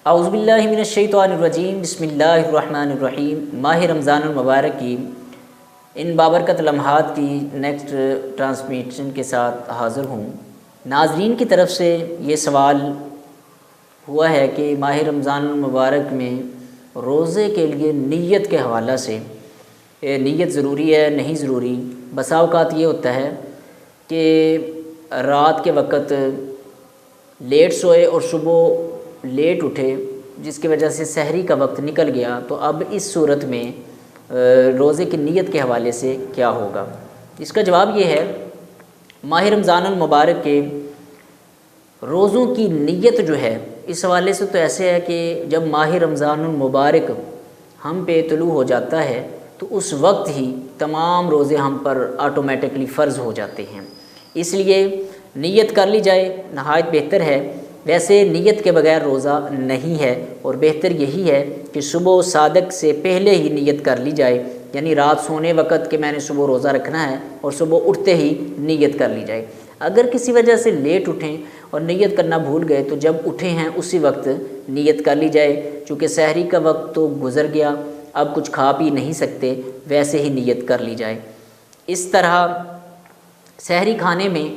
اعوذ باللہ من الشیطان الرجیم، بسم اللہ الرحمن الرحیم۔ ماہ رمضان المبارک کی ان بابرکت لمحات کی نیکسٹ ٹرانسمیشن کے ساتھ حاضر ہوں۔ ناظرین کی طرف سے یہ سوال ہوا ہے کہ ماہ رمضان المبارک میں روزے کے لیے نیت کے حوالہ سے نیت ضروری ہے نہیں ضروری؟ بسا اوقات یہ ہوتا ہے کہ رات کے وقت لیٹ سوئے اور صبح لیٹ اٹھے، جس کی وجہ سے سحری کا وقت نکل گیا، تو اب اس صورت میں روزے کی نیت کے حوالے سے کیا ہوگا؟ اس کا جواب یہ ہے، ماہ رمضان المبارک کے روزوں کی نیت جو ہے اس حوالے سے تو ایسے ہے کہ جب ماہ رمضان المبارک ہم پہ طلوع ہو جاتا ہے تو اس وقت ہی تمام روزے ہم پر آٹومیٹکلی فرض ہو جاتے ہیں، اس لیے نیت کر لی جائے نہایت بہتر ہے۔ ویسے نیت کے بغیر روزہ نہیں ہے، اور بہتر یہی ہے کہ صبح صادق سے پہلے ہی نیت کر لی جائے، یعنی رات سونے وقت کہ میں نے صبح روزہ رکھنا ہے اور صبح اٹھتے ہی نیت کر لی جائے۔ اگر کسی وجہ سے لیٹ اٹھیں اور نیت کرنا بھول گئے تو جب اٹھے ہیں اسی وقت نیت کر لی جائے، چونکہ سحری کا وقت تو گزر گیا، اب کچھ کھا پی نہیں سکتے، ویسے ہی نیت کر لی جائے۔ اس طرح سحری کھانے میں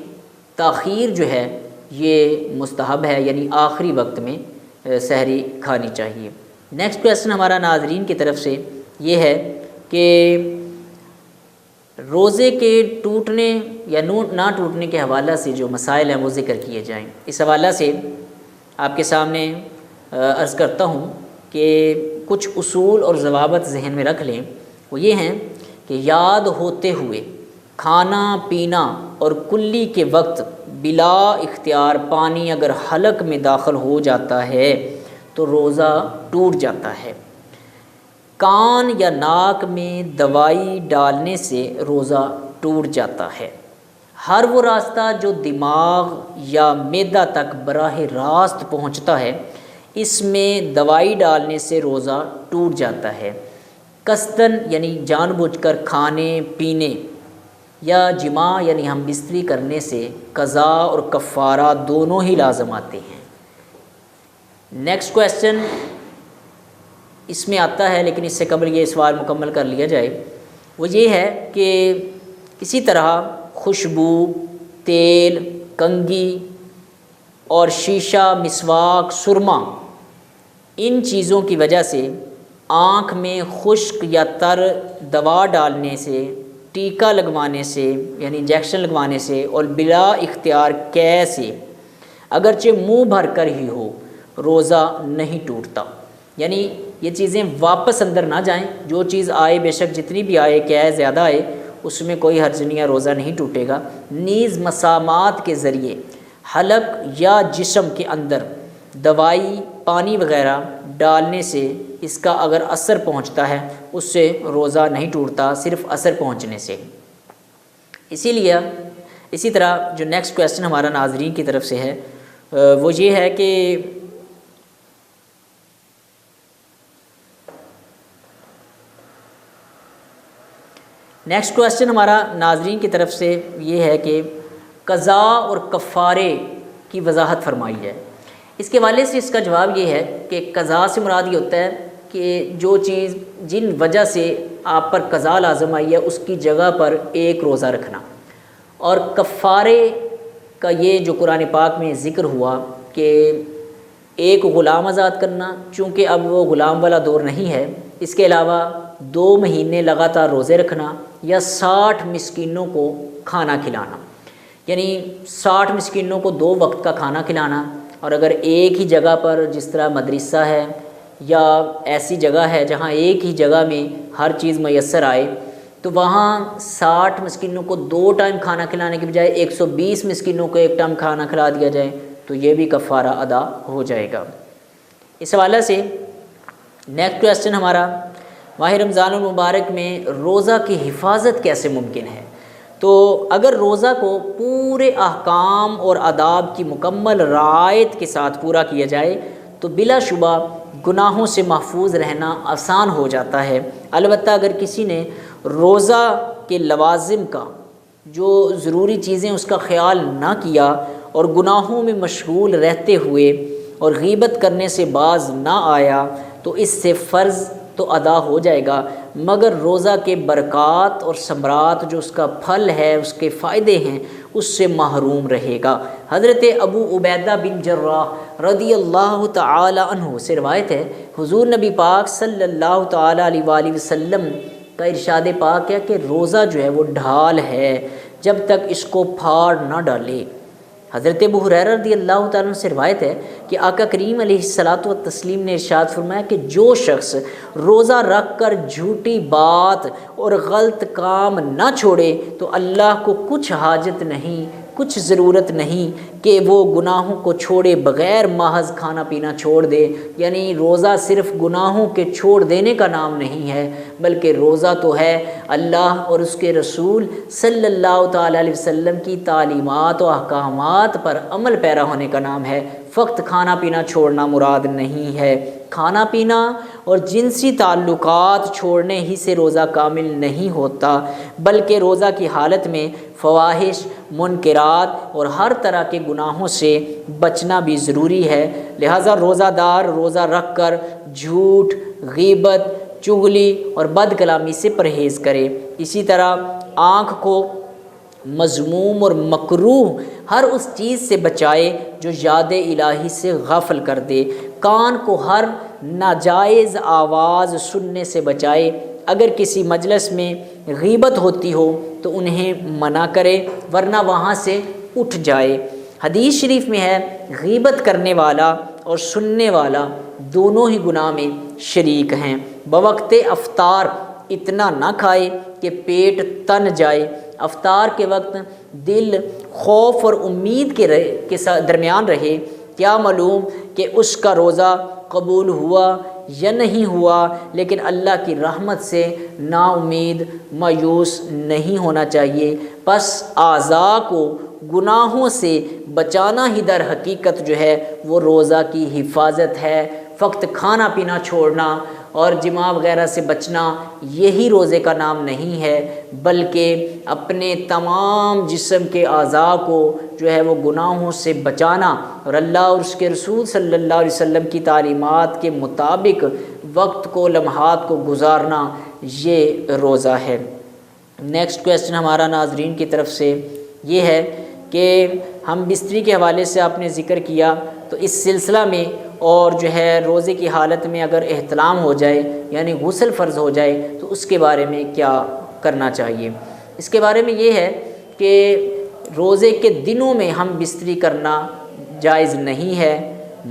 تاخیر جو ہے یہ مستحب ہے، یعنی آخری وقت میں سحری کھانی چاہیے۔ نیکسٹ کویسچن ہمارا ناظرین کی طرف سے یہ ہے کہ روزے کے ٹوٹنے یا نہ ٹوٹنے کے حوالہ سے جو مسائل ہیں وہ ذکر کیے جائیں۔ اس حوالہ سے آپ کے سامنے عرض کرتا ہوں کہ کچھ اصول اور ضوابط ذہن میں رکھ لیں۔ وہ یہ ہیں کہ یاد ہوتے ہوئے کھانا پینا اور کلی کے وقت بلا اختیار پانی اگر حلق میں داخل ہو جاتا ہے تو روزہ ٹوٹ جاتا ہے۔ کان یا ناک میں دوائی ڈالنے سے روزہ ٹوٹ جاتا ہے۔ ہر وہ راستہ جو دماغ یا معدہ تک براہ راست پہنچتا ہے اس میں دوائی ڈالنے سے روزہ ٹوٹ جاتا ہے۔ قصدن یعنی جان بوجھ کر کھانے پینے یا جماع یعنی ہم بستری کرنے سے قضا اور کفارہ دونوں ہی لازم آتے ہیں۔ نیکسٹ کویسچن اس میں آتا ہے، لیکن اس سے قبل یہ سوال مکمل کر لیا جائے۔ وہ یہ ہے کہ کسی طرح خوشبو، تیل، کنگھی اور شیشہ، مسواک، سرما، ان چیزوں کی وجہ سے آنکھ میں خشک یا تر دوا ڈالنے سے، ٹیکہ لگوانے سے یعنی انجیکشن لگوانے سے اور بلا اختیار قے سے اگرچہ منہ بھر کر ہی ہو روزہ نہیں ٹوٹتا، یعنی یہ چیزیں واپس اندر نہ جائیں، جو چیز آئے بے شک جتنی بھی آئے قے زیادہ آئے اس میں کوئی حرج نہیں ہے، روزہ نہیں ٹوٹے گا۔ نیز مسامات کے ذریعے حلق یا جسم کے اندر دوائی پانی وغیرہ ڈالنے سے اس کا اگر اثر پہنچتا ہے اس سے روزہ نہیں ٹوٹتا، صرف اثر پہنچنے سے۔ اسی طرح جو نیکسٹ کویسچن ہمارا ناظرین کی طرف سے ہے وہ یہ ہے کہ نیکسٹ کویسچن ہمارا ناظرین کی طرف سے یہ ہے کہ قضا اور کفارے کی وضاحت فرمائی ہے۔ اس کے حوالے سے اس کا جواب یہ ہے کہ قضا سے مراد یہ ہوتا ہے کہ جو چیز جن وجہ سے آپ پر قضا لازم آئی ہے اس کی جگہ پر ایک روزہ رکھنا، اور کفارے کا یہ جو قرآن پاک میں ذکر ہوا کہ ایک غلام آزاد کرنا، چونکہ اب وہ غلام والا دور نہیں ہے، اس کے علاوہ 2 مہینے لگاتار روزے رکھنا یا 60 مسکینوں کو کھانا کھلانا، یعنی 60 مسکینوں کو 2 وقت کا کھانا کھلانا، اور اگر ایک ہی جگہ پر جس طرح مدرسہ ہے یا ایسی جگہ ہے جہاں ایک ہی جگہ میں ہر چیز میسر آئے تو وہاں 60 مسکینوں کو 2 ٹائم کھانا کھلانے کے بجائے 120 مسکینوں کو 1 ٹائم کھانا کھلا دیا جائے تو یہ بھی کفارہ ادا ہو جائے گا۔ اس حوالے سے نیکسٹ کویسچن ہمارا، ماہ رمضان المبارک میں روزہ کی حفاظت کیسے ممکن ہے؟ تو اگر روزہ کو پورے احکام اور آداب کی مکمل رعایت کے ساتھ پورا کیا جائے تو بلا شبہ گناہوں سے محفوظ رہنا آسان ہو جاتا ہے۔ البتہ اگر کسی نے روزہ کے لوازم کا جو ضروری چیزیں اس کا خیال نہ کیا اور گناہوں میں مشغول رہتے ہوئے اور غیبت کرنے سے باز نہ آیا تو اس سے فرض تو ادا ہو جائے گا، مگر روزہ کے برکات اور ثمرات جو اس کا پھل ہے، اس کے فائدے ہیں، اس سے محروم رہے گا۔ حضرت ابو عبیدہ بن جراح رضی اللہ تعالی عنہ سے روایت ہے، حضور نبی پاک صلی اللہ تعالی علیہ وآلہ وسلم کا ارشاد پاک ہے کہ روزہ جو ہے وہ ڈھال ہے، جب تک اس کو پھاڑ نہ ڈالے۔ حضرت ابو ہریرہ رضی اللہ تعالیٰ عنہ سے روایت ہے کہ آقا کریم علیہ الصلاۃ والتسلیم نے ارشاد فرمایا کہ جو شخص روزہ رکھ کر جھوٹی بات اور غلط کام نہ چھوڑے تو اللہ کو کچھ حاجت نہیں، کچھ ضرورت نہیں کہ وہ گناہوں کو چھوڑے بغیر محض کھانا پینا چھوڑ دے۔ یعنی روزہ صرف گناہوں کے چھوڑ دینے کا نام نہیں ہے، بلکہ روزہ تو ہے اللہ اور اس کے رسول صلی اللہ تعالی علیہ وسلم کی تعلیمات و احکامات پر عمل پیرا ہونے کا نام ہے۔ فقط کھانا پینا چھوڑنا مراد نہیں ہے۔ کھانا پینا اور جنسی تعلقات چھوڑنے ہی سے روزہ کامل نہیں ہوتا، بلکہ روزہ کی حالت میں فواحش، منکرات اور ہر طرح کے گناہوں سے بچنا بھی ضروری ہے۔ لہٰذا روزہ دار روزہ رکھ کر جھوٹ، غیبت، چغلی اور بد کلامی سے پرہیز کرے۔ اسی طرح آنکھ کو مذموم اور مکروہ ہر اس چیز سے بچائے جو یاد الہی سے غافل کر دے۔ کان کو ہر ناجائز آواز سننے سے بچائے۔ اگر کسی مجلس میں غیبت ہوتی ہو تو انہیں منع کرے، ورنہ وہاں سے اٹھ جائے۔ حدیث شریف میں ہے غیبت کرنے والا اور سننے والا دونوں ہی گناہ میں شریک ہیں۔ بوقت افطار اتنا نہ کھائے کہ پیٹ تن جائے۔ افطار کے وقت دل خوف اور امید کے درمیان رہے، کیا معلوم کہ اس کا روزہ قبول ہوا یا نہیں ہوا، لیکن اللہ کی رحمت سے نا امید مایوس نہیں ہونا چاہیے۔ پس اعضاء کو گناہوں سے بچانا ہی در حقیقت جو ہے وہ روزہ کی حفاظت ہے۔ فقط کھانا پینا چھوڑنا اور جماع وغیرہ سے بچنا یہی روزے کا نام نہیں ہے، بلکہ اپنے تمام جسم کے اعضاء کو جو ہے وہ گناہوں سے بچانا اور اللہ اور اس کے رسول صلی اللہ علیہ وسلم کی تعلیمات کے مطابق وقت کو، لمحات کو گزارنا، یہ روزہ ہے۔ نیکسٹ کویسچن ہمارا ناظرین کی طرف سے یہ ہے کہ ہم بستری کے حوالے سے آپ نے ذکر کیا، تو اس سلسلہ میں اور جو ہے روزے کی حالت میں اگر احتلام ہو جائے یعنی غسل فرض ہو جائے تو اس کے بارے میں کیا کرنا چاہیے؟ اس کے بارے میں یہ ہے کہ روزے کے دنوں میں ہم بستری کرنا جائز نہیں ہے،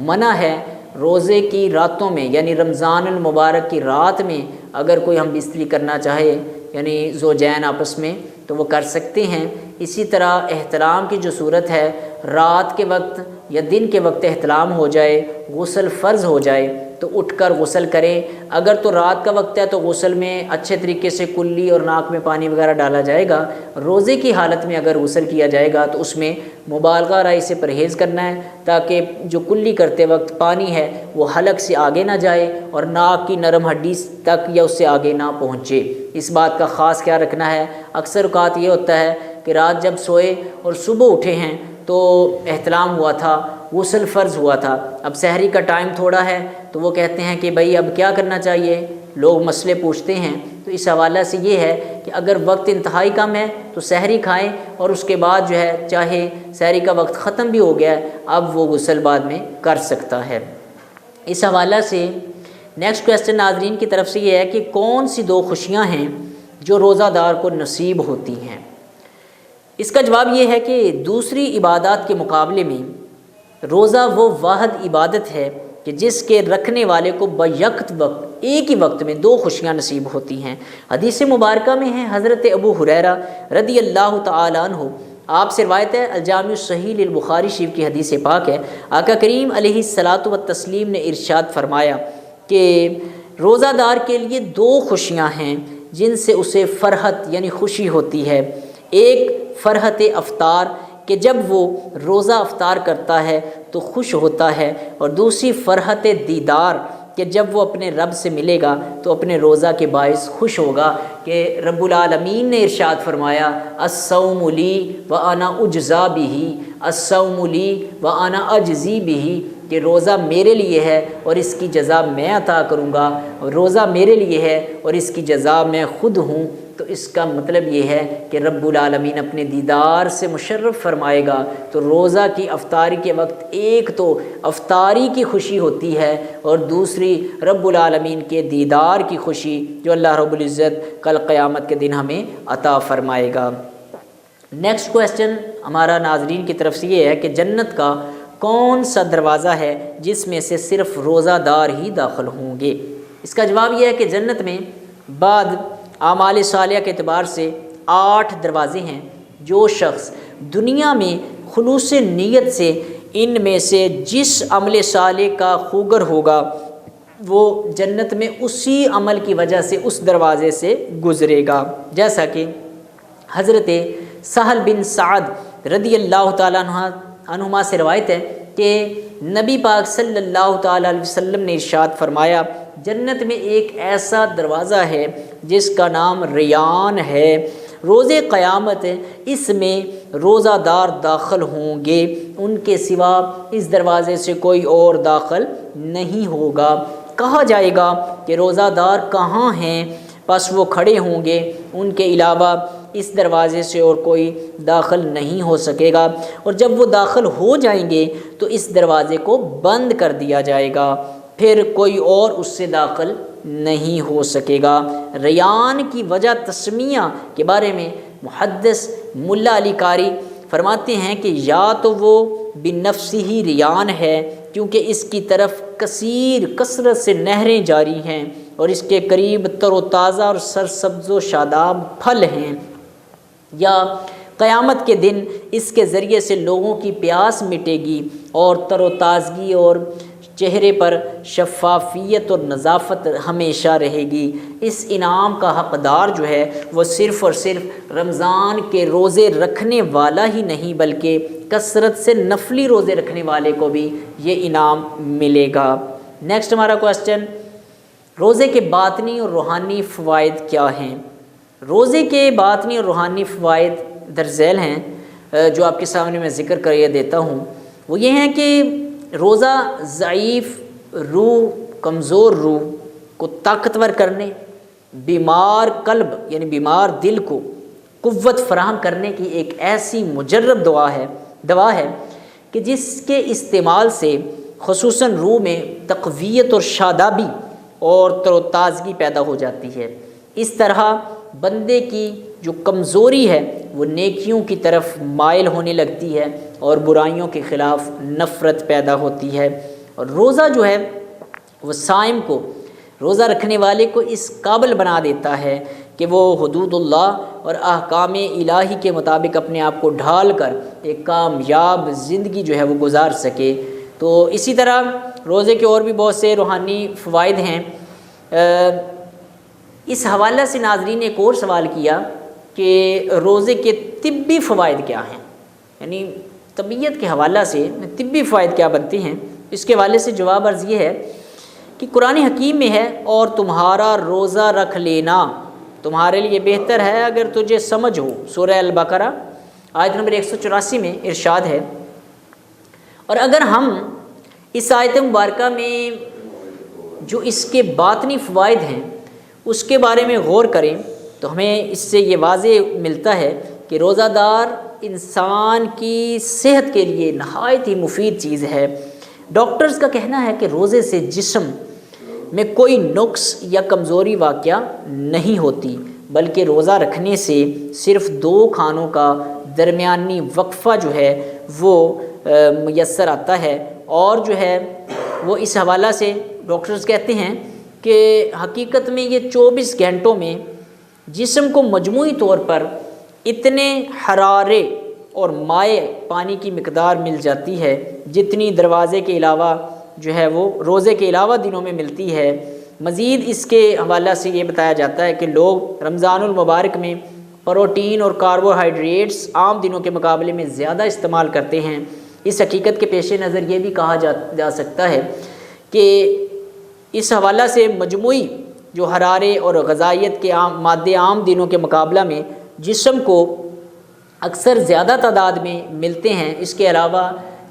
منع ہے۔ روزے کی راتوں میں یعنی رمضان المبارک کی رات میں اگر کوئی ہم بستری کرنا چاہے یعنی زوجین آپس میں تو وہ کر سکتے ہیں۔ اسی طرح احتلام کی جو صورت ہے، رات کے وقت یا دن کے وقت احتلام ہو جائے، غسل فرض ہو جائے تو اٹھ کر غسل کریں۔ اگر تو رات کا وقت ہے تو غسل میں اچھے طریقے سے کلی اور ناک میں پانی وغیرہ ڈالا جائے گا۔ روزے کی حالت میں اگر غسل کیا جائے گا تو اس میں مبالغہ رائے سے پرہیز کرنا ہے، تاکہ جو کلی کرتے وقت پانی ہے وہ حلق سے آگے نہ جائے اور ناک کی نرم ہڈی تک یا اس سے آگے نہ پہنچے۔ اس بات کا خاص خیال رکھنا ہے۔ اکثر اوقات یہ ہوتا ہے کہ رات جب سوئے اور صبح اٹھے ہیں تو احتلام ہوا تھا، غسل فرض ہوا تھا، اب سحری کا ٹائم تھوڑا ہے تو وہ کہتے ہیں کہ بھائی اب کیا کرنا چاہیے، لوگ مسئلے پوچھتے ہیں۔ تو اس حوالہ سے یہ ہے کہ اگر وقت انتہائی کم ہے تو سحری کھائیں، اور اس کے بعد جو ہے چاہے سحری کا وقت ختم بھی ہو گیا ہے اب وہ غسل بعد میں کر سکتا ہے۔ اس حوالہ سے نیکسٹ کویسچن ناظرین کی طرف سے یہ ہے کہ کون سی دو خوشیاں ہیں جو روزہ دار کو نصیب ہوتی ہیں؟ اس کا جواب یہ ہے کہ دوسری عبادات کے مقابلے میں روزہ وہ واحد عبادت ہے کہ جس کے رکھنے والے کو بیک وقت ایک ہی وقت میں دو خوشیاں نصیب ہوتی ہیں۔ حدیث مبارکہ میں ہے حضرت ابو ہریرہ رضی اللہ تعالی عنہ، آپ سے روایت ہے، الجامع الصحیح للبخاری شریف کی حدیث پاک ہے، آقا کریم علیہ الصلاۃ والتسلیم نے ارشاد فرمایا کہ روزہ دار کے لیے دو خوشیاں ہیں جن سے اسے فرحت یعنی خوشی ہوتی ہے۔ ایک فرحت افطار کہ جب وہ روزہ افطار کرتا ہے تو خوش ہوتا ہے، اور دوسری فرحت دیدار کہ جب وہ اپنے رب سے ملے گا تو اپنے روزہ کے باعث خوش ہوگا کہ رب العالمین نے ارشاد فرمایا الصوم لی وانا اجزا بہ، الصوم لی وانا اجزی بہ، کہ روزہ میرے لیے ہے اور اس کی جزا میں عطا کروں گا، روزہ میرے لیے ہے اور اس کی جزا میں خود ہوں، تو اس کا مطلب یہ ہے کہ رب العالمین اپنے دیدار سے مشرف فرمائے گا۔ تو روزہ کی افطاری کے وقت ایک تو افطاری کی خوشی ہوتی ہے اور دوسری رب العالمین کے دیدار کی خوشی جو اللہ رب العزت کل قیامت کے دن ہمیں عطا فرمائے گا۔ نیکسٹ کویسچن ہمارا ناظرین کی طرف سے یہ ہے کہ جنت کا کون سا دروازہ ہے جس میں سے صرف روزہ دار ہی داخل ہوں گے؟ اس کا جواب یہ ہے کہ جنت میں بعد اعمال صالحہ کے اعتبار سے 8 دروازے ہیں۔ جو شخص دنیا میں خلوص نیت سے ان میں سے جس عمل صالح کا خوگر ہوگا وہ جنت میں اسی عمل کی وجہ سے اس دروازے سے گزرے گا، جیسا کہ حضرت سہل بن سعد رضی اللہ تعالیٰ عنہما سے روایت ہے کہ نبی پاک صلی اللہ تعالیٰ علیہ وسلم نے ارشاد فرمایا، جنت میں ایک ایسا دروازہ ہے جس کا نام ریان ہے، روز قیامت اس میں روزہ دار داخل ہوں گے، ان کے سوا اس دروازے سے کوئی اور داخل نہیں ہوگا۔ کہا جائے گا کہ روزہ دار کہاں ہیں؟ پس وہ کھڑے ہوں گے، ان کے علاوہ اس دروازے سے اور کوئی داخل نہیں ہو سکے گا، اور جب وہ داخل ہو جائیں گے تو اس دروازے کو بند کر دیا جائے گا، پھر کوئی اور اس سے داخل نہیں ہو سکے گا۔ ریان کی وجہ تسمیہ کے بارے میں محدث ملا علی قاری فرماتے ہیں کہ یا تو وہ بنفس ہی ریان ہے کیونکہ اس کی طرف کثرت سے نہریں جاری ہیں اور اس کے قریب تر و تازہ اور سرسبز و شاداب پھل ہیں، یا قیامت کے دن اس کے ذریعے سے لوگوں کی پیاس مٹے گی اور تر و تازگی اور چہرے پر شفافیت اور نظافت ہمیشہ رہے گی۔ اس انعام کا حقدار جو ہے وہ صرف اور صرف رمضان کے روزے رکھنے والا ہی نہیں بلکہ کثرت سے نفلی روزے رکھنے والے کو بھی یہ انعام ملے گا۔ نیکسٹ ہمارا کویسچن، روزے کے باطنی اور روحانی فوائد کیا ہیں؟ روزے کے باطنی اور روحانی فوائد درج ذیل ہیں جو آپ کے سامنے میں ذکر کر دیتا ہوں۔ وہ یہ ہیں کہ روزہ ضعیف روح، کمزور روح کو طاقتور کرنے، بیمار قلب یعنی بیمار دل کو قوت فراہم کرنے کی ایک ایسی مجرب دوا ہے کہ جس کے استعمال سے خصوصاً روح میں تقویت اور شادابی اور تر و تازگی پیدا ہو جاتی ہے۔ اس طرح بندے کی جو کمزوری ہے وہ نیکیوں کی طرف مائل ہونے لگتی ہے اور برائیوں کے خلاف نفرت پیدا ہوتی ہے، اور روزہ جو ہے وہ صائم کو، روزہ رکھنے والے کو اس قابل بنا دیتا ہے کہ وہ حدود اللہ اور احکام الہی کے مطابق اپنے آپ کو ڈھال کر ایک کامیاب زندگی جو ہے وہ گزار سکے۔ تو اسی طرح روزے کے اور بھی بہت سے روحانی فوائد ہیں۔ اس حوالے سے ناظرین نے ایک اور سوال کیا کہ روزے کے طبی فوائد کیا ہیں، یعنی طبیعت کے حوالے سے طبی فوائد کیا بنتے ہیں۔ اس کے حوالے سے جواب عرض یہ ہے کہ قرآن حکیم میں ہے، اور تمہارا روزہ رکھ لینا تمہارے لیے بہتر ہے اگر تجھے سمجھ ہو، سورہ البقرہ آیت نمبر 184 میں ارشاد ہے۔ اور اگر ہم اس آیت مبارکہ میں جو اس کے باطنی فوائد ہیں اس کے بارے میں غور کریں تو ہمیں اس سے یہ واضح ملتا ہے کہ روزہ دار انسان کی صحت کے لیے نہایت ہی مفید چیز ہے۔ ڈاکٹرز کا کہنا ہے کہ روزے سے جسم میں کوئی نقص یا کمزوری واقع نہیں ہوتی، بلکہ روزہ رکھنے سے صرف 2 کھانوں کا درمیانی وقفہ جو ہے وہ میسر آتا ہے، اور جو ہے وہ اس حوالہ سے ڈاکٹرز کہتے ہیں کہ حقیقت میں یہ 24 گھنٹوں میں جسم کو مجموعی طور پر اتنے حرارے اور مائع پانی کی مقدار مل جاتی ہے جتنی دروازے کے علاوہ جو ہے وہ روزے کے علاوہ دنوں میں ملتی ہے۔ مزید اس کے حوالہ سے یہ بتایا جاتا ہے کہ لوگ رمضان المبارک میں پروٹین اور کاربوہائیڈریٹس عام دنوں کے مقابلے میں زیادہ استعمال کرتے ہیں۔ اس حقیقت کے پیش نظر یہ بھی کہا جا سکتا ہے کہ اس حوالہ سے مجموعی جو حرارے اور غذائیت کے مادے عام دنوں کے مقابلہ میں جسم کو اکثر زیادہ تعداد میں ملتے ہیں۔ اس کے علاوہ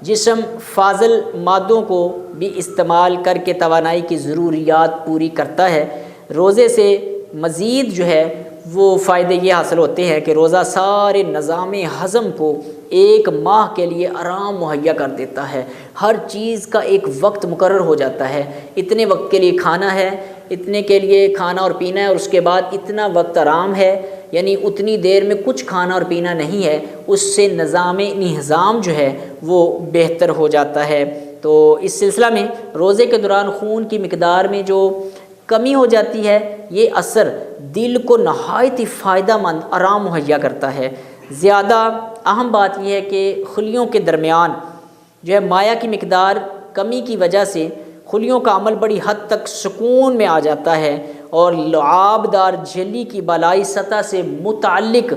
جسم فاضل مادوں کو بھی استعمال کر کے توانائی کی ضروریات پوری کرتا ہے۔ روزے سے مزید جو ہے وہ فائدے یہ حاصل ہوتے ہیں کہ روزہ سارے نظام ہضم کو ایک ماہ کے لیے آرام مہیا کر دیتا ہے۔ ہر چیز کا ایک وقت مقرر ہو جاتا ہے، اتنے وقت کے لیے کھانا ہے، اتنے کے لیے کھانا اور پینا ہے، اور اس کے بعد اتنا وقت آرام ہے، یعنی اتنی دیر میں کچھ کھانا اور پینا نہیں ہے۔ اس سے نظام جو ہے وہ بہتر ہو جاتا ہے۔ تو اس سلسلہ میں روزے کے دوران خون کی مقدار میں جو کمی ہو جاتی ہے، یہ اثر دل کو نہایت ہی فائدہ مند آرام مہیا کرتا ہے۔ زیادہ اہم بات یہ ہے کہ خلیوں کے درمیان جو ہے مایع کی مقدار کمی کی وجہ سے خلیوں کا عمل بڑی حد تک سکون میں آ جاتا ہے، اور لعاب دار جھلی کی بالائی سطح سے متعلق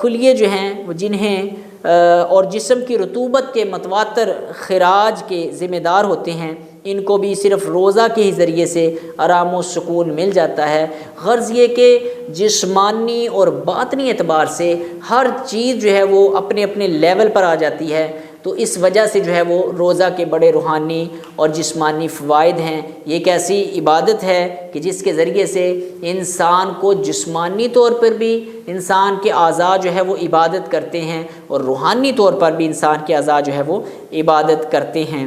خلیے جو ہیں جنہیں اور جسم کی رطوبت کے متواتر خراج کے ذمہ دار ہوتے ہیں، ان کو بھی صرف روزہ کے ہی ذریعے سے آرام و سکون مل جاتا ہے۔ غرض یہ کہ جسمانی اور باطنی اعتبار سے ہر چیز جو ہے وہ اپنے اپنے لیول پر آ جاتی ہے، تو اس وجہ سے جو ہے وہ روزہ کے بڑے روحانی اور جسمانی فوائد ہیں۔ یہ ایک ایسی عبادت ہے کہ جس کے ذریعے سے انسان کو جسمانی طور پر بھی انسان کے اعضاء جو ہے وہ عبادت کرتے ہیں، اور روحانی طور پر بھی انسان کے اعضاء جو ہے وہ عبادت کرتے ہیں۔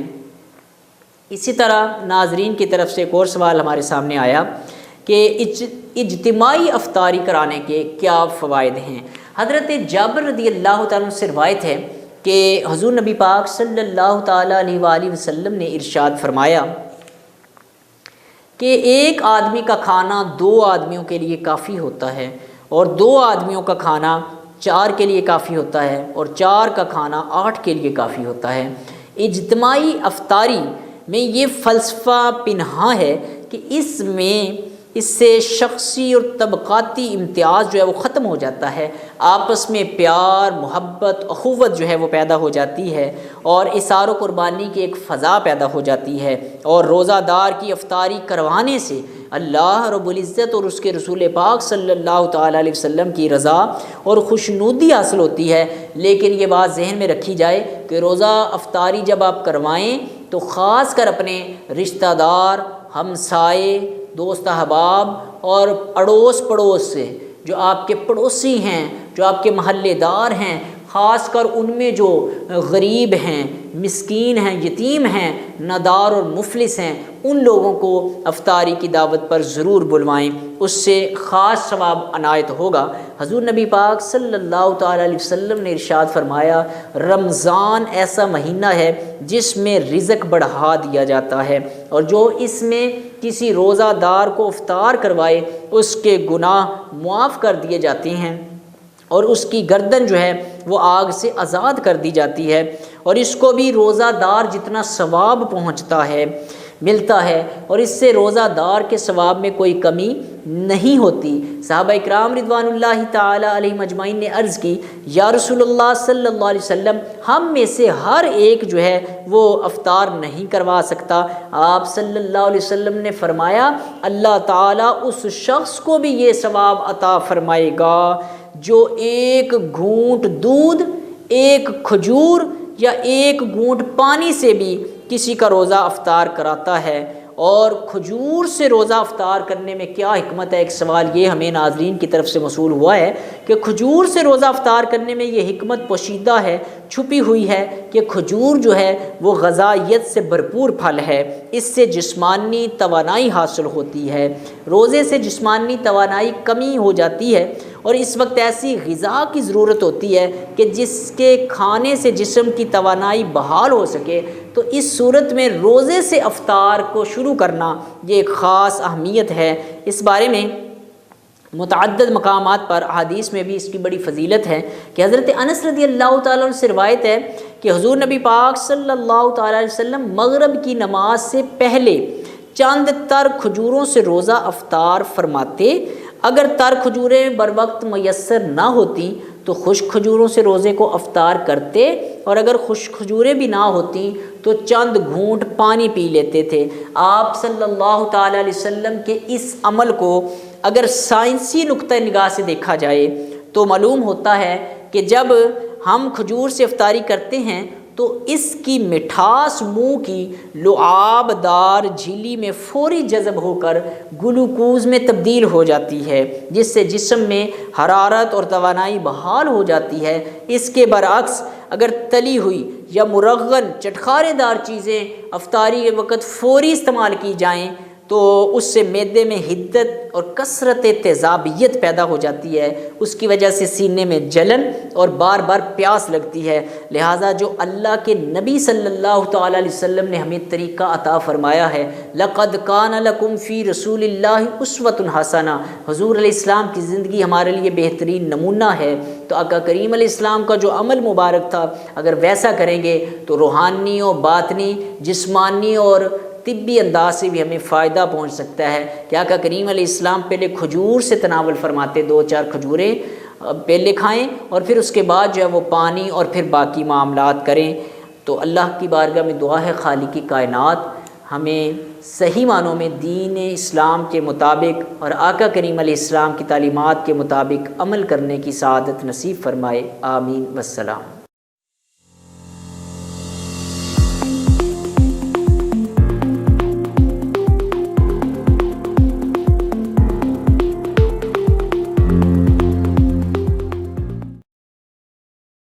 اسی طرح ناظرین کی طرف سے ایک اور سوال ہمارے سامنے آیا کہ اجتماعی افطاری کرانے کے کیا فوائد ہیں۔ حضرت جابر رضی اللہ تعالیٰ عنہ سے روایت ہے کہ حضور نبی پاک صلی اللہ تعالیٰ علیہ وآلہ وسلم نے ارشاد فرمایا کہ ایک آدمی کا کھانا 2 آدمیوں کے لیے کافی ہوتا ہے، اور 2 آدمیوں کا کھانا 4 کے لیے کافی ہوتا ہے، اور 4 کا کھانا 8 کے لیے کافی ہوتا ہے۔ اجتماعی افطاری میں یہ فلسفہ پنہاں ہے کہ اس سے شخصی اور طبقاتی امتیاز جو ہے وہ ختم ہو جاتا ہے، آپس میں پیار، محبت، اخوت جو ہے وہ پیدا ہو جاتی ہے، اور اثار و قربانی کی ایک فضا پیدا ہو جاتی ہے، اور روزہ دار کی افطاری کروانے سے اللہ رب العزت اور اس کے رسول پاک صلی اللہ تعالیٰ علیہ وسلم کی رضا اور خوشنودی حاصل ہوتی ہے۔ لیکن یہ بات ذہن میں رکھی جائے کہ روزہ افطاری جب آپ کروائیں تو خاص کر اپنے رشتہ دار، ہمسائے، دوست احباب اور اڑوس پڑوس سے، جو آپ کے پڑوسی ہیں، جو آپ کے محلے دار ہیں، خاص کر ان میں جو غریب ہیں، مسکین ہیں، یتیم ہیں، نادار اور مفلس ہیں، ان لوگوں کو افطاری کی دعوت پر ضرور بلوائیں، اس سے خاص ثواب عنایت ہوگا۔ حضور نبی پاک صلی اللہ تعالیٰ علیہ وسلم نے ارشاد فرمایا، رمضان ایسا مہینہ ہے جس میں رزق بڑھا دیا جاتا ہے، اور جو اس میں کسی روزہ دار کو افطار کروائے اس کے گناہ معاف کر دیے جاتے ہیں، اور اس کی گردن جو ہے وہ آگ سے آزاد کر دی جاتی ہے، اور اس کو بھی روزہ دار جتنا ثواب پہنچتا ہے ملتا ہے، اور اس سے روزہ دار کے ثواب میں کوئی کمی نہیں ہوتی۔ صحابہ اکرام رضوان اللہ تعالی علیہم اجمعین نے عرض کی، یا رسول اللہ صلی اللہ علیہ وسلم، ہم میں سے ہر ایک جو ہے وہ افطار نہیں کروا سکتا۔ آپ صلی اللہ علیہ وسلم نے فرمایا، اللہ تعالیٰ اس شخص کو بھی یہ ثواب عطا فرمائے گا جو ایک گھونٹ دودھ، ایک کھجور یا ایک گھونٹ پانی سے بھی کسی کا روزہ افطار کراتا ہے۔ اور کھجور سے روزہ افطار کرنے میں کیا حکمت ہے؟ ایک سوال یہ ہمیں ناظرین کی طرف سے موصول ہوا ہے کہ کھجور سے روزہ افطار کرنے میں یہ حکمت پوشیدہ ہے، چھپی ہوئی ہے، کہ کھجور جو ہے وہ غذائیت سے بھرپور پھل ہے، اس سے جسمانی توانائی حاصل ہوتی ہے۔ روزے سے جسمانی توانائی کمی ہو جاتی ہے، اور اس وقت ایسی غذا کی ضرورت ہوتی ہے کہ جس کے کھانے سے جسم کی توانائی بحال ہو سکے، تو اس صورت میں روزے سے افطار کو شروع کرنا یہ ایک خاص اہمیت ہے۔ اس بارے میں متعدد مقامات پر احادیث میں بھی اس کی بڑی فضیلت ہے کہ حضرت انس رضی اللہ تعالیٰ عنہ سے روایت ہے کہ حضور نبی پاک صلی اللہ تعالیٰ علیہ وسلم مغرب کی نماز سے پہلے چند تر کھجوروں سے روزہ افطار فرماتے، اگر تر کھجوریں بر وقت میسر نہ ہوتی تو خشک کھجوروں سے روزے کو افطار کرتے، اور اگر خشک کھجوریں بھی نہ ہوتی تو چند گھونٹ پانی پی لیتے تھے۔ آپ صلی اللہ تعالیٰ علیہ وسلم کے اس عمل کو اگر سائنسی نقطہ نگاہ سے دیکھا جائے تو معلوم ہوتا ہے کہ جب ہم کھجور سے افطاری کرتے ہیں تو اس کی مٹھاس منہ کی لعاب دار جھیلی میں فوری جذب ہو کر گلوکوز میں تبدیل ہو جاتی ہے، جس سے جسم میں حرارت اور توانائی بحال ہو جاتی ہے۔ اس کے برعکس اگر تلی ہوئی یا مرغن چٹخارے دار چیزیں افطاری کے وقت فوری استعمال کی جائیں تو اس سے معدے میں حدت اور کثرت تیزابیت پیدا ہو جاتی ہے، اس کی وجہ سے سینے میں جلن اور بار بار پیاس لگتی ہے۔ لہٰذا جو اللہ کے نبی صلی اللہ تعالیٰ علیہ وسلم نے ہمیں طریقہ عطا فرمایا ہے، لَقَدْ كَانَ لَكُمْ فِي رَسُولِ اللَّهِ أُسْوَةٌ حَسَنَةٌ، حضور علیہ السلام کی زندگی ہمارے لیے بہترین نمونہ ہے۔ تو آقا کریم علیہ السلام کا جو عمل مبارک تھا، اگر ویسا کریں گے تو روحانی و باطنی، جسمانی اور طبی انداز سے بھی ہمیں فائدہ پہنچ سکتا ہے کہ آقا کریم علیہ السلام پہلے کھجور سے تناول فرماتے، 2-4 کھجوریں پہلے کھائیں اور پھر اس کے بعد جو ہے وہ پانی اور پھر باقی معاملات کریں۔ تو اللہ کی بارگاہ میں دعا ہے خالق کائنات ہمیں صحیح معنوں میں دین اسلام کے مطابق اور آقا کریم علیہ السلام کی تعلیمات کے مطابق عمل کرنے کی سعادت نصیب فرمائے، آمین والسلام۔